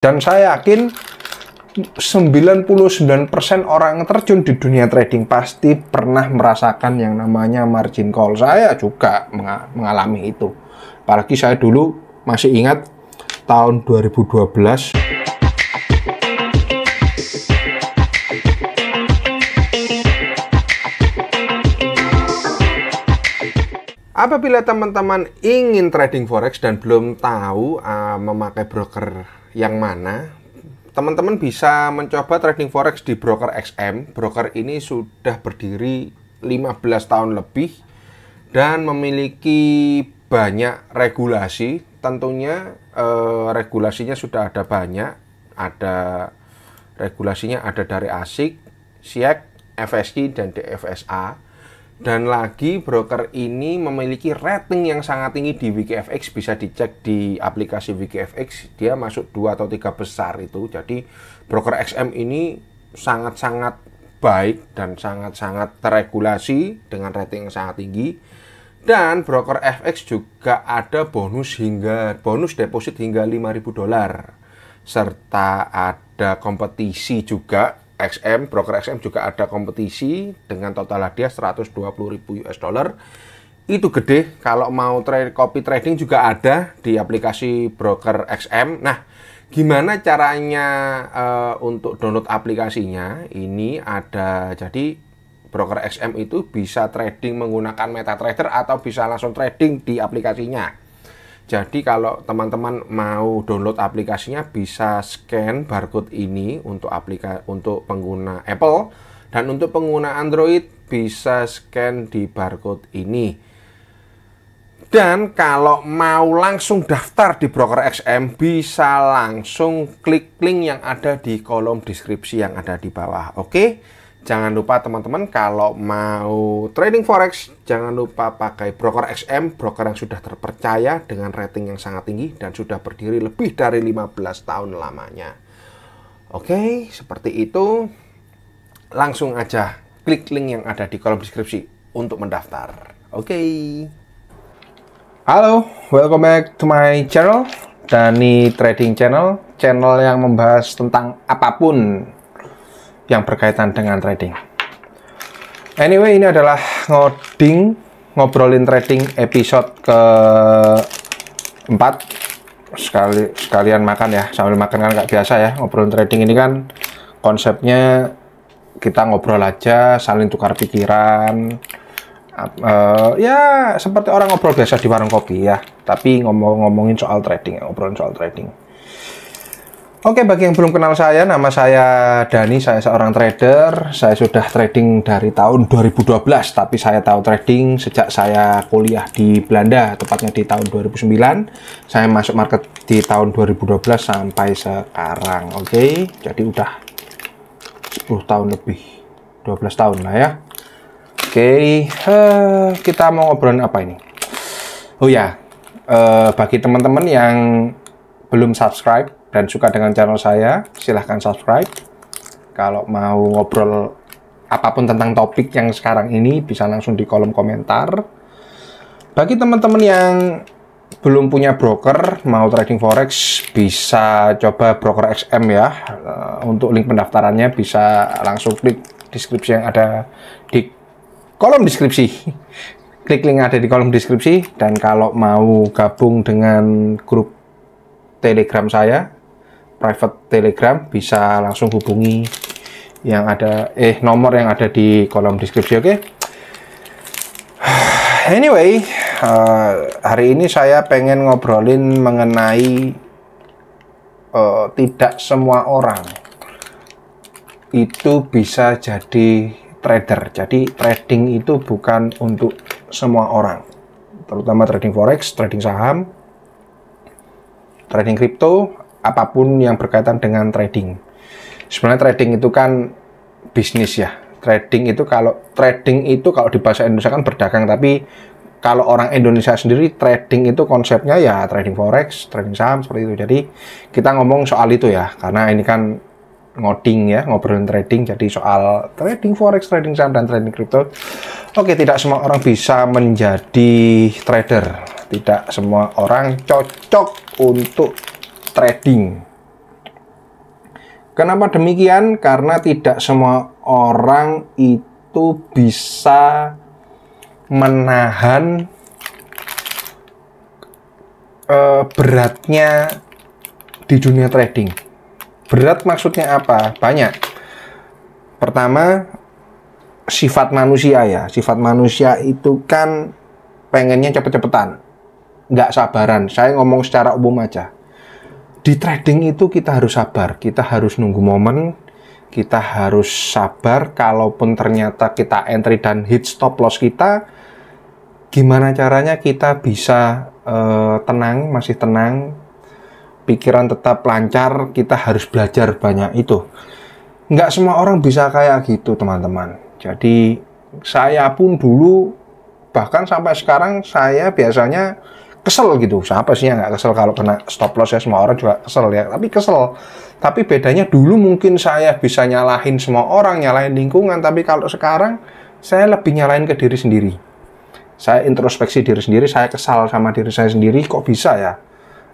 Dan saya yakin 99% orang terjun di dunia trading pasti pernah merasakan yang namanya margin call. Saya juga mengalami itu. Apalagi saya dulu masih ingat tahun 2012. Apabila teman-teman ingin trading forex dan belum tahu memakai broker yang mana, teman-teman bisa mencoba trading forex di broker XM. Broker ini sudah berdiri 15 tahun lebih dan memiliki banyak regulasi. Tentunya regulasinya sudah ada banyak. Ada regulasinya ada dari ASIC, SIEC, FSI, dan DFSA. Dan lagi broker ini memiliki rating yang sangat tinggi di WKFX. Bisa dicek di aplikasi WKFX, dia masuk 2 atau 3 besar itu. Jadi broker XM ini sangat-sangat baik dan sangat-sangat terregulasi dengan rating yang sangat tinggi. Dan broker FX juga ada bonus deposit hingga $5.000, serta ada kompetisi juga. Broker XM juga ada kompetisi dengan total hadiah $120.000. Itu gede. Kalau mau copy trading juga ada di aplikasi broker XM. Nah, gimana caranya untuk download aplikasinya? Ini ada, jadi broker XM itu bisa trading menggunakan MetaTrader atau bisa langsung trading di aplikasinya. Jadi kalau teman-teman mau download aplikasinya bisa scan barcode ini untuk pengguna Apple, dan untuk pengguna Android bisa scan di barcode ini. Dan kalau mau langsung daftar di broker XM bisa langsung klik link yang ada di kolom deskripsi yang ada di bawah. Oke? Jangan lupa teman-teman, kalau mau trading forex jangan lupa pakai broker XM, broker yang sudah terpercaya dengan rating yang sangat tinggi dan sudah berdiri lebih dari 15 tahun lamanya. Oke, seperti itu. Langsung aja klik link yang ada di kolom deskripsi untuk mendaftar. Oke. Halo, welcome back to my channel, Dani Trading Channel yang membahas tentang apapun yang berkaitan dengan trading. Anyway, ini adalah ngobrolin trading episode ke-4. Sekalian makan ya, sambil makan kan nggak biasa ya. Ngobrolin trading ini kan konsepnya kita ngobrol aja, saling tukar pikiran. Ya seperti orang ngobrol biasa di warung kopi ya. Tapi ngomongin soal trading, ngobrolin soal trading. Oke, bagi yang belum kenal saya, nama saya Dani, saya seorang trader. Saya sudah trading dari tahun 2012, tapi saya tahu trading sejak saya kuliah di Belanda, tepatnya di tahun 2009. Saya masuk market di tahun 2012 sampai sekarang. Oke, jadi udah 10 tahun lebih, 12 tahun lah ya. Oke, kita mau ngobrolin apa ini? Oh ya, bagi teman-teman yang belum subscribe dan suka dengan channel saya, silahkan subscribe. Kalau mau ngobrol apapun tentang topik yang sekarang ini, bisa langsung di kolom komentar. Bagi teman-teman yang belum punya broker, mau trading forex, bisa coba broker XM ya. Untuk link pendaftarannya bisa langsung klik deskripsi yang ada di kolom deskripsi. Klik link yang ada di kolom deskripsi. Dan kalau mau gabung dengan grup Telegram saya, private Telegram, bisa langsung hubungi yang ada nomor yang ada di kolom deskripsi. Oke? Anyway, hari ini saya pengen ngobrolin mengenai tidak semua orang itu bisa jadi trader. Jadi trading itu bukan untuk semua orang, terutama trading forex, trading saham, trading kripto, apapun yang berkaitan dengan trading. Sebenarnya trading itu kan bisnis ya. Trading itu kalau di bahasa Indonesia kan berdagang, tapi kalau orang Indonesia sendiri trading itu konsepnya ya trading forex, trading saham, seperti itu. Jadi kita ngomong soal itu ya, karena ini kan ngobrolin trading, jadi soal trading forex, trading saham, dan trading kripto. Oke, tidak semua orang bisa menjadi trader. Tidak semua orang cocok untuk trading. Kenapa demikian? Karena tidak semua orang itu bisa menahan beratnya di dunia trading. Berat maksudnya apa? Banyak. Pertama, sifat manusia ya. Sifat manusia itu kan pengennya cepet-cepetan, nggak sabaran. Saya ngomong secara umum aja. Di trading itu kita harus sabar. Kita harus nunggu momen. Kita harus sabar. Kalaupun ternyata kita entry dan hit stop loss kita, gimana caranya kita bisa tenang, masih tenang, pikiran tetap lancar. Kita harus belajar banyak itu. Nggak semua orang bisa kayak gitu, teman-teman. Jadi saya pun dulu, bahkan sampai sekarang, saya biasanya kesel gitu. Siapa sih yang nggak kesel kalau kena stop loss ya? Semua orang juga kesel ya, tapi kesel. Tapi bedanya dulu mungkin saya bisa nyalahin semua orang, nyalahin lingkungan, tapi kalau sekarang saya lebih nyalahin ke diri sendiri. Saya introspeksi diri sendiri, saya kesal sama diri saya sendiri, kok bisa ya?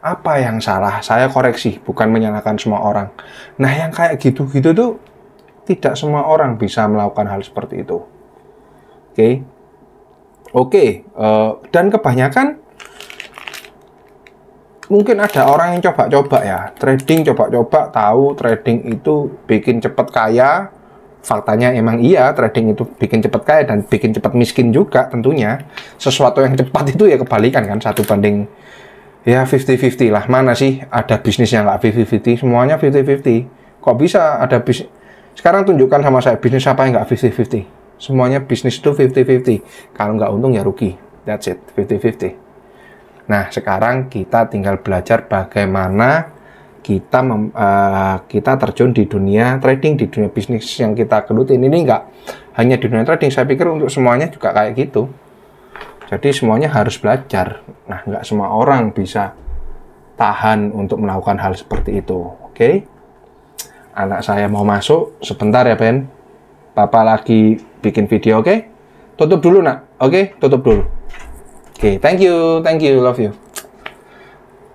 Apa yang salah? Saya koreksi, bukan menyalahkan semua orang. Nah, yang kayak gitu-gitu tuh tidak semua orang bisa melakukan hal seperti itu. Oke. Dan kebanyakan mungkin ada orang yang coba-coba ya, trading coba-coba, tahu trading itu bikin cepet kaya. Faktanya emang iya, trading itu bikin cepet kaya dan bikin cepet miskin juga tentunya. Sesuatu yang cepat itu ya kebalikan kan, 1 banding ya 50-50 lah. Mana sih ada bisnis yang nggak 50-50? Semuanya 50-50. Kok bisa ada bisnis? Sekarang tunjukkan sama saya, bisnis apa yang nggak 50-50? Semuanya bisnis itu 50-50. Kalau nggak untung ya rugi. That's it, 50-50. Nah, sekarang kita tinggal belajar bagaimana kita terjun di dunia trading, di dunia bisnis yang kita gelutin. Ini nggak hanya di dunia trading, saya pikir untuk semuanya juga kayak gitu. Jadi semuanya harus belajar. Nah, nggak semua orang bisa tahan untuk melakukan hal seperti itu. Oke? Anak saya mau masuk, sebentar ya Ben. Papa lagi bikin video, oke? Tutup dulu nak, oke? Tutup dulu. Oke, thank you, love you.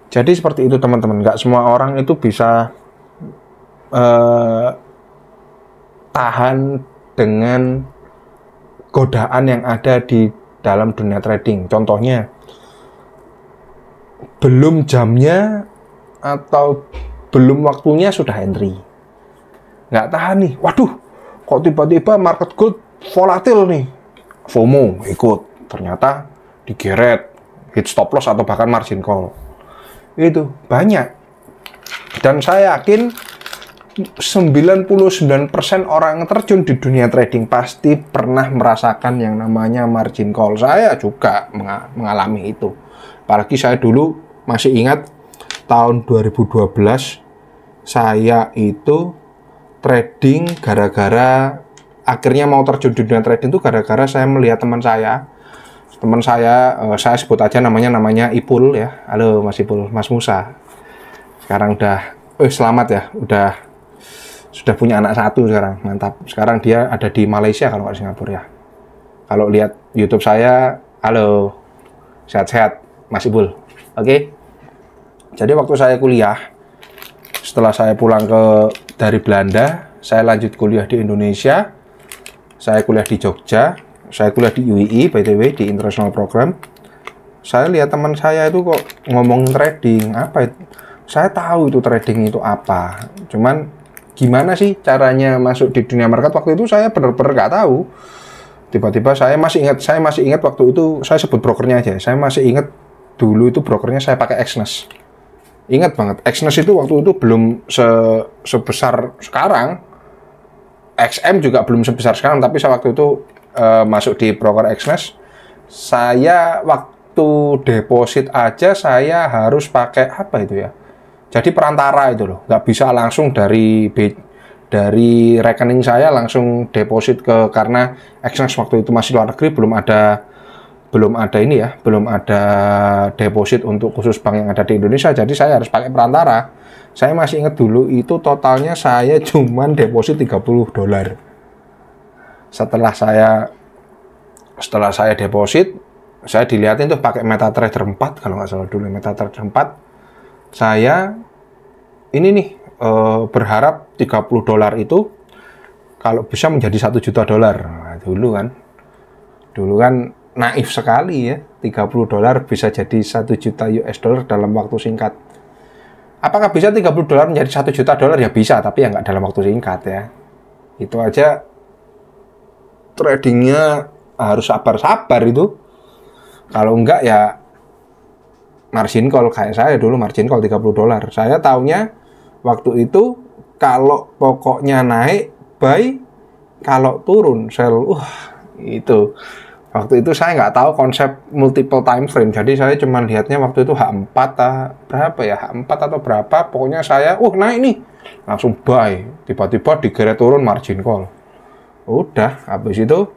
Jadi seperti itu teman-teman, nggak semua orang itu bisa tahan dengan godaan yang ada di dalam dunia trading. Contohnya, belum jamnya atau belum waktunya sudah entry. Nggak tahan nih, waduh, kok tiba-tiba market gold volatil nih. FOMO ikut, ternyata digeret, hit stop loss atau bahkan margin call. Itu banyak. Dan saya yakin 99% orang yang terjun di dunia trading pasti pernah merasakan yang namanya margin call. Saya juga mengalami itu. Apalagi saya dulu masih ingat tahun 2012 saya itu trading gara-gara akhirnya mau terjun di dunia trading itu gara-gara saya melihat teman saya sebut aja namanya Ipul ya. Halo Mas Ipul, Mas Musa. Sekarang udah selamat ya, sudah punya anak 1 sekarang, mantap. Sekarang dia ada di Malaysia kalau nggak Singapura ya. Kalau lihat YouTube saya, halo, sehat-sehat Mas Ipul. Oke. Jadi waktu saya kuliah, setelah saya pulang dari Belanda, saya lanjut kuliah di Indonesia. Saya kuliah di Jogja. Saya kuliah di UII, by the way, di International Program. Saya lihat teman saya itu kok ngomong trading, apa itu? Saya tahu itu trading itu apa. Cuman, gimana sih caranya masuk di dunia market? Waktu itu saya benar-benar nggak tahu. Tiba-tiba saya masih ingat waktu itu, saya sebut brokernya aja. Saya masih ingat dulu itu brokernya saya pakai Exness. Ingat banget, Exness itu waktu itu belum sebesar sekarang. XM juga belum sebesar sekarang, tapi saya waktu itu masuk di broker Exness, saya waktu deposit aja saya harus pakai apa itu ya? Jadi perantara itu loh, nggak bisa langsung dari rekening saya langsung deposit karena Exness waktu itu masih luar negeri, belum ada deposit untuk khusus bank yang ada di Indonesia, jadi saya harus pakai perantara. Saya masih ingat dulu itu totalnya saya cuman deposit $30. Setelah saya deposit, saya dilihatin tuh pakai MetaTrader 4 kalau nggak salah dulu, MetaTrader 4. Saya ini nih berharap 30 dolar itu kalau bisa menjadi 1 juta dolar. Nah, dulu kan naif sekali ya, 30 dolar bisa jadi 1 juta US dollar dalam waktu singkat. Apakah bisa 30 dolar menjadi 1 juta dolar? Ya bisa, tapi ya nggak dalam waktu singkat ya. Itu aja tradingnya harus sabar-sabar itu. Kalau enggak ya margin call, kayak saya dulu margin call 30 dolar. Saya taunya waktu itu kalau pokoknya naik buy, kalau turun sell. Itu waktu itu saya nggak tahu konsep multiple time frame. Jadi saya cuma lihatnya waktu itu H4 berapa ya, H4 atau berapa, pokoknya saya naik nih langsung buy, tiba-tiba digeret turun margin call. Udah, habis itu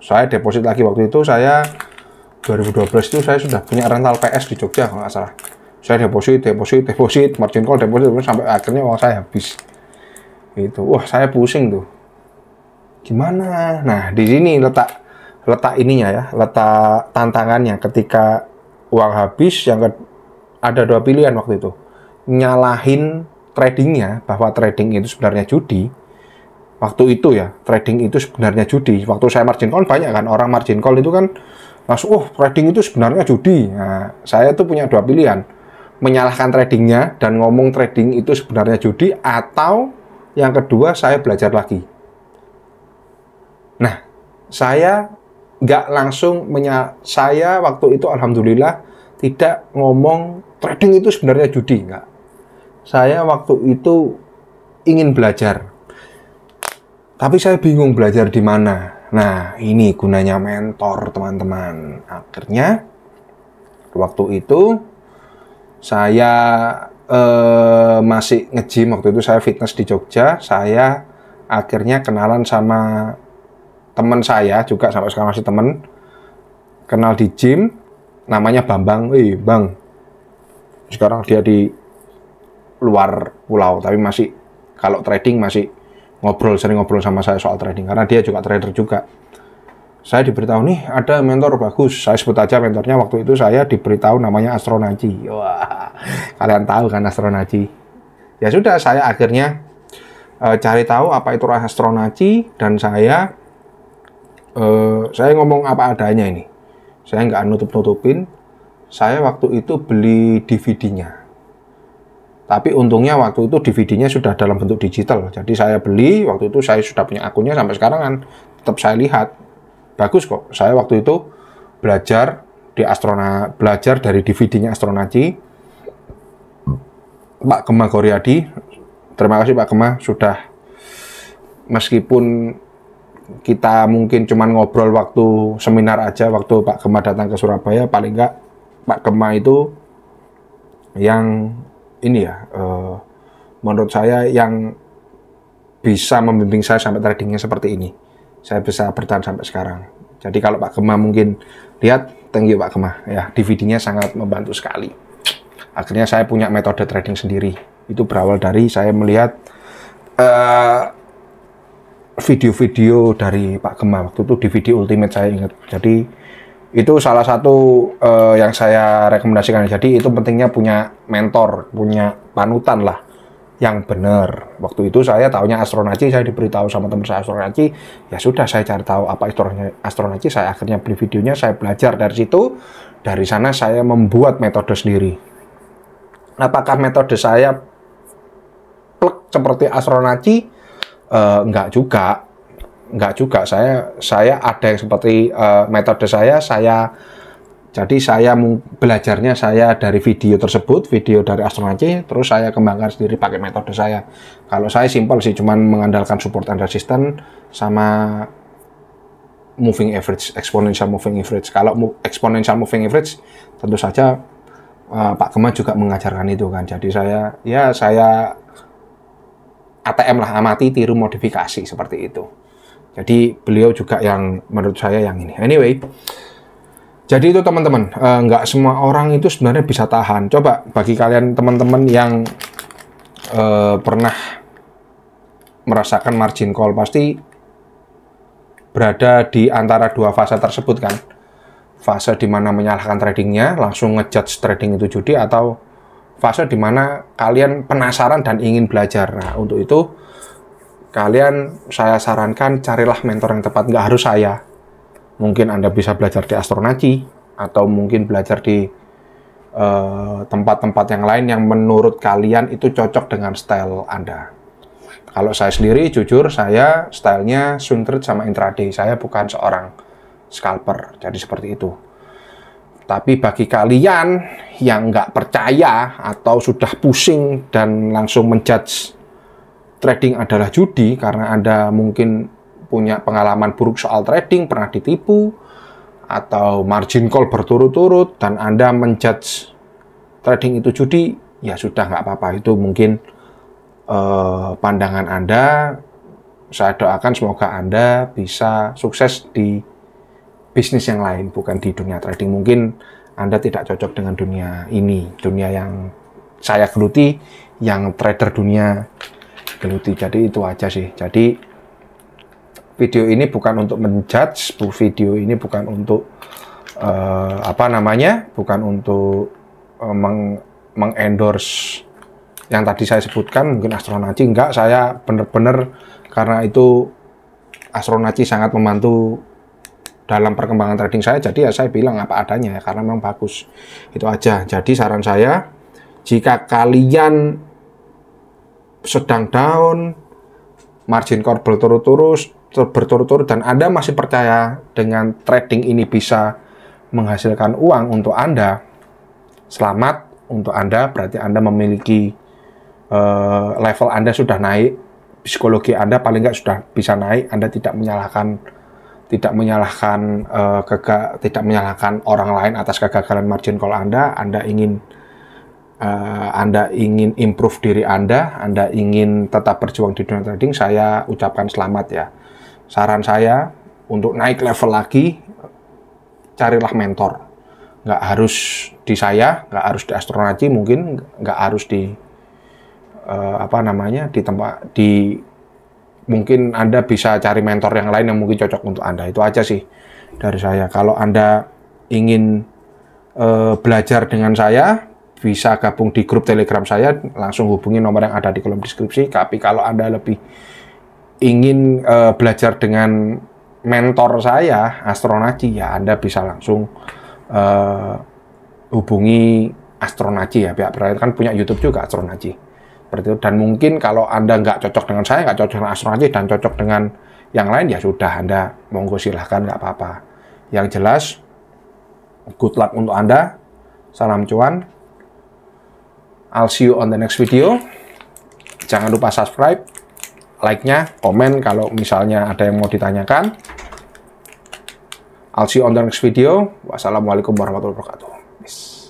saya deposit lagi. Waktu itu saya 2012 itu saya sudah punya rental PS di Jogja kalau nggak salah. Saya deposit, margin call, deposit sampai akhirnya uang saya habis. Itu, saya pusing tuh. Gimana? Nah, di sini letak ininya ya, letak tantangannya ketika uang habis. Ada 2 pilihan waktu itu. Nyalahin tradingnya bahwa trading itu sebenarnya judi. Waktu itu ya, trading itu sebenarnya judi. Waktu saya margin call banyak kan orang margin call itu kan langsung, trading itu sebenarnya judi. Nah, saya tuh punya 2 pilihan. Menyalahkan tradingnya dan ngomong trading itu sebenarnya judi, atau yang kedua saya belajar lagi. Nah, saya nggak langsung saya waktu itu alhamdulillah tidak ngomong trading itu sebenarnya judi, nggak. Saya waktu itu ingin belajar. Tapi saya bingung belajar di mana. Nah, ini gunanya mentor, teman-teman. Akhirnya, waktu itu, saya masih nge-gym. Waktu itu saya fitness di Jogja. Saya akhirnya kenalan sama teman saya, juga sampai sekarang masih teman. Kenal di gym, namanya Bambang. Bang, sekarang dia di luar pulau, tapi masih, kalau trading masih sering ngobrol sama saya soal trading, karena dia juga trader juga. Saya diberitahu nih ada mentor bagus, saya sebut aja mentornya waktu itu, saya diberitahu namanya Astronaci. Wah, kalian tahu kan Astronaci? Ya sudah, saya akhirnya cari tahu apa itu Astronaci, dan saya ngomong apa adanya ini. Saya nggak nutup-nutupin. Saya waktu itu beli DVD-nya. Tapi untungnya waktu itu DVD-nya sudah dalam bentuk digital. Jadi saya beli, waktu itu saya sudah punya akunnya sampai sekarang kan. Tetap saya lihat. Bagus kok. Saya waktu itu belajar dari DVD-nya Astronaci. Pak Gema Goryadi. Terima kasih Pak Gema sudah, meskipun kita mungkin cuman ngobrol waktu seminar aja, waktu Pak Gema datang ke Surabaya, paling enggak Pak Gema itu yang ini ya, menurut saya yang bisa membimbing saya sampai tradingnya seperti ini. Saya bisa bertahan sampai sekarang. Jadi kalau Pak Gema mungkin lihat, thank you Pak Gema. Ya, DVD-nya sangat membantu sekali. Akhirnya saya punya metode trading sendiri. Itu berawal dari saya melihat video-video dari Pak Gema. Waktu itu DVD Ultimate saya ingat. Jadi itu salah satu yang saya rekomendasikan. Jadi itu pentingnya punya mentor, punya panutan lah yang benar. Waktu itu saya taunya Astronaci, saya diberitahu sama teman saya Astronaci. Ya sudah, saya cari tahu apa Astronaci. Saya akhirnya beli videonya, saya belajar dari situ. Dari sana saya membuat metode sendiri. Apakah metode saya plek seperti Astronaci? Enggak juga. Saya ada yang seperti metode saya belajarnya saya dari video tersebut, video dari Astronaci, terus saya kembangkan sendiri pakai metode saya. Kalau saya simpel sih, cuman mengandalkan support and resistance sama moving average, exponential moving average. Kalau exponential moving average, tentu saja Pak Gema juga mengajarkan itu kan. Jadi saya ATM lah, amati, tiru, modifikasi, seperti itu. Jadi beliau juga yang menurut saya yang ini. Anyway, jadi itu teman-teman, nggak semua orang itu sebenarnya bisa tahan. Coba bagi kalian teman-teman yang pernah merasakan margin call, pasti berada di antara dua fase tersebut kan. Fase dimana menyalahkan tradingnya, langsung ngejudge trading itu judi, atau fase dimana kalian penasaran dan ingin belajar. Nah, untuk itu saya sarankan carilah mentor yang tepat. Nggak harus saya. Mungkin Anda bisa belajar di Astronaci, atau mungkin belajar di tempat-tempat yang lain yang menurut kalian itu cocok dengan style Anda. Kalau saya sendiri, jujur, saya stylenya swing trade sama intraday. Saya bukan seorang scalper, jadi seperti itu. Tapi bagi kalian yang nggak percaya atau sudah pusing dan langsung menjudge trading adalah judi karena Anda mungkin punya pengalaman buruk soal trading, pernah ditipu, atau margin call berturut-turut, dan Anda menjudge trading itu judi, ya sudah, nggak apa-apa. Itu mungkin pandangan Anda. Saya doakan semoga Anda bisa sukses di bisnis yang lain, bukan di dunia trading. Mungkin Anda tidak cocok dengan dunia ini, dunia yang saya geluti, yang trader dunia geluti. Jadi itu aja sih. Jadi video ini bukan untuk menjudge, video ini bukan untuk bukan untuk mengendorse yang tadi saya sebutkan, mungkin Astronaci. Enggak, saya benar-benar karena itu Astronaci sangat membantu dalam perkembangan trading saya, jadi ya saya bilang apa adanya ya, karena memang bagus. Itu aja. Jadi saran saya, jika kalian sedang down, margin call berturut-turut, dan Anda masih percaya dengan trading ini bisa menghasilkan uang untuk Anda, selamat untuk Anda. Berarti Anda memiliki level Anda sudah naik, psikologi Anda paling nggak sudah bisa naik. Anda tidak menyalahkan orang lain atas kegagalan margin call Anda. Anda ingin improve diri Anda ingin tetap berjuang di dunia trading. Saya ucapkan selamat ya. Saran saya untuk naik level lagi, carilah mentor. Nggak harus di saya, nggak harus di Astronaci, mungkin nggak harus di mungkin Anda bisa cari mentor yang lain yang mungkin cocok untuk Anda. Itu aja sih dari saya. Kalau Anda ingin belajar dengan saya, bisa gabung di grup Telegram saya, langsung hubungi nomor yang ada di kolom deskripsi. Tapi kalau Anda lebih ingin belajar dengan mentor saya, Astronaci, ya Anda bisa langsung hubungi Astronaci ya. Pihak berkaitan kan punya YouTube juga, Astronaci. Seperti itu. Dan mungkin kalau Anda nggak cocok dengan saya, nggak cocok dengan Astronaci, dan cocok dengan yang lain, ya sudah, Anda monggo silahkan, nggak apa-apa. Yang jelas, good luck untuk Anda. Salam cuan. I'll see you on the next video. Jangan lupa subscribe, like-nya, komen kalau misalnya ada yang mau ditanyakan. I'll see you on the next video. Wassalamualaikum warahmatullahi wabarakatuh. Peace.